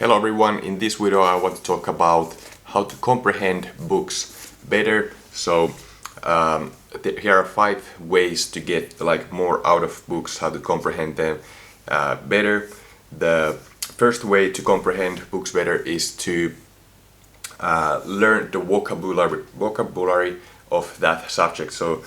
Hello everyone, in this video I want to talk about how to comprehend books better. So here are 5 ways to get more out of books, how to comprehend them better. The first way to comprehend books better is to learn the vocabulary of that subject. So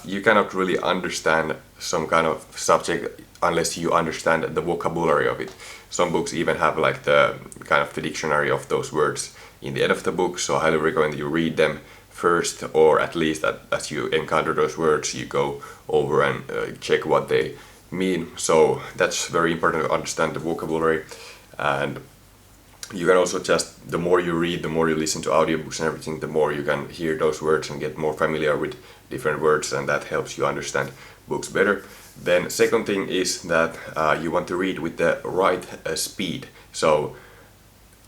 you cannot really understand some kind of subject unless you understand the vocabulary of it. Some books even have the kind of the dictionary of those words in the end of the book, so I highly recommend you read them first, or at least as you encounter those words you go over and check what they mean. So that's very important to understand the vocabulary. And you can also the more you read, the more you listen to audiobooks and everything, the more you can hear those words and get more familiar with different words, and that helps you understand books better. Then second thing is that you want to read with the right speed. So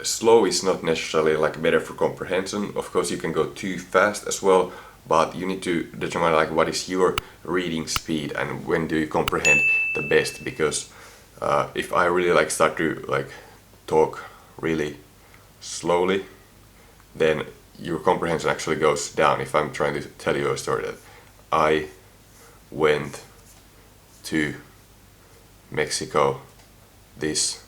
slow is not necessarily better for comprehension. Of course you can go too fast as well, but you need to determine what is your reading speed and when do you comprehend the best. Because if I really start to talk really slowly, then your comprehension actually goes down. If I'm trying to tell you a story that I went to Mexico this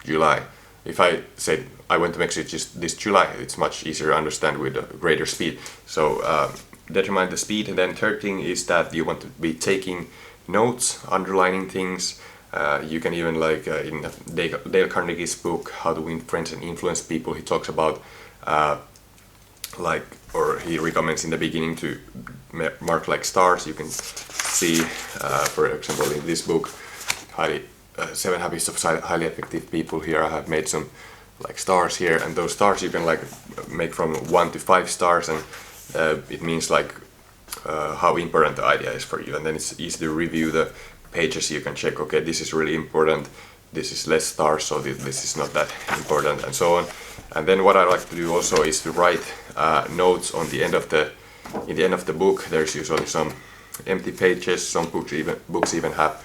July. If I said I went to Mexico just this July, it's much easier to understand with a greater speed. So determine the speed. And then third thing is that you want to be taking notes, underlining things. You can even in Dale Carnegie's book How to Win Friends and Influence People, he talks about or he recommends in the beginning to mark stars. You can see for example in this book 7 Habits of Highly Effective People, here I have made some stars here, and those stars you can make from 1 to 5 stars, and it means how important the idea is for you. And then it's easy to review the pages. You can check, okay, this is really important, this is less stars, so this is not that important, and so on. And then what I like to do also is to write notes on the end of the book. There's usually some empty pages. Some books even have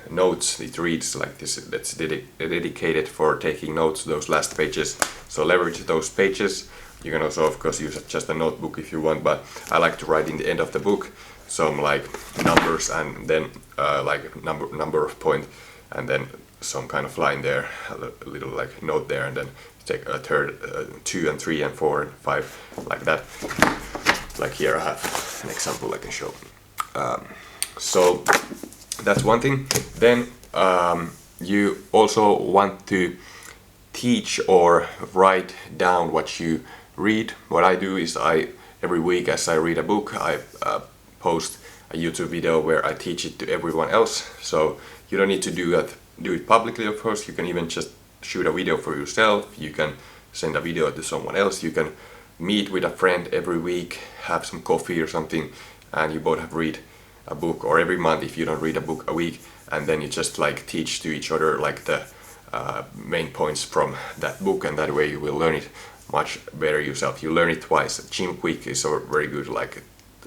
notes. It reads like this, that's dedicated for taking notes, those last pages. So leverage those pages. You can also of course use just a notebook if you want, but I like to write in the end of the book some numbers, and then number of point, and then some kind of line there, a little note there, and then take a third, 2 and 3 and 4 and 5, like that. Here I have an example I can show. So that's one thing. Then you also want to teach or write down what you read. What I do is every week as I read a book, I post a YouTube video where I teach it to everyone else. So you don't need to do it publicly, of course. You can even just shoot a video for yourself. You can send a video to someone else. You can meet with a friend every week, have some coffee or something, and you both have read a book, or every month if you don't read a book a week, and then you just teach to each other the main points from that book, and that way you will learn it much better yourself. You learn it twice. Jim Quick is a very good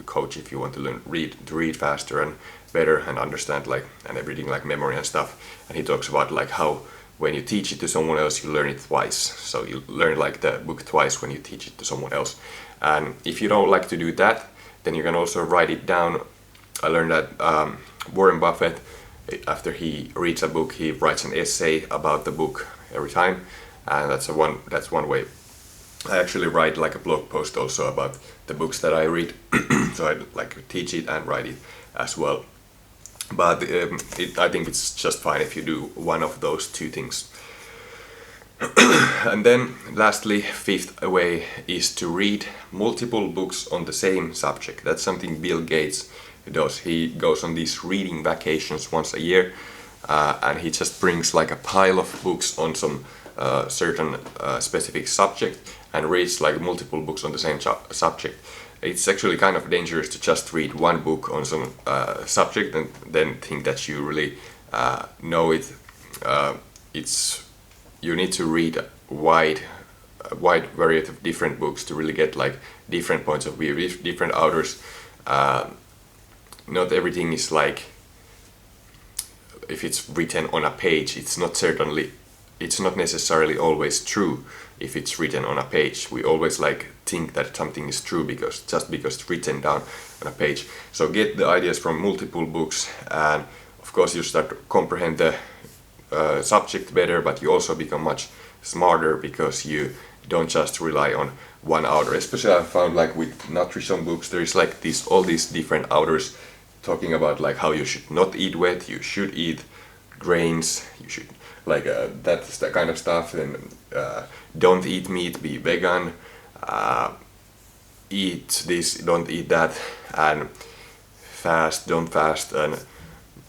coach if you want to read faster and better and understand and everything memory and stuff. And he talks about how when you teach it to someone else you learn it twice. So you learn the book twice when you teach it to someone else. And if you don't like to do that, then you can also write it down. I learned that Warren Buffett, after he reads a book, he writes an essay about the book every time, and that's one way. I actually write a blog post also about the books that I read, so I teach it and write it as well. But I think it's just fine if you do one of those 2 things. And then lastly, 5th way is to read multiple books on the same subject. That's something Bill Gates does. He goes on these reading vacations once a year, and he just brings a pile of books on some certain specific subject and reads multiple books on the same subject. It's actually kind of dangerous to just read one book on some subject and then think that you really know it. You need to read a wide variety of different books to really get different points of view, different authors. Not everything is if it's written on a page, it's not certainly it's not necessarily always true if it's written on a page. We always like think that something is true because it's written down on a page. So get the ideas from multiple books, and of course you start to comprehend the subject better, but you also become much smarter because you don't just rely on one author. Especially I found like with nutrition books, there is like all these different authors talking about like how you should not eat wheat, you should eat grains, you should like that's the kind of stuff. And don't eat meat, be vegan, eat this, don't eat that, and fast, don't fast, and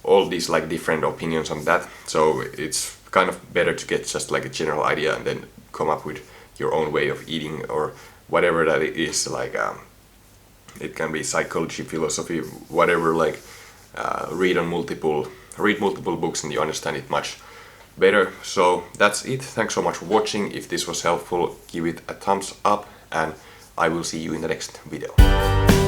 all these like different opinions on that. So it's kind of better to get just like a general idea and then come up with your own way of eating or whatever that it is. Like it can be psychology, philosophy, whatever. Like read multiple books and you understand it much better. So that's it. Thanks so much for watching. If this was helpful, give it a thumbs up, and I will see you in the next video.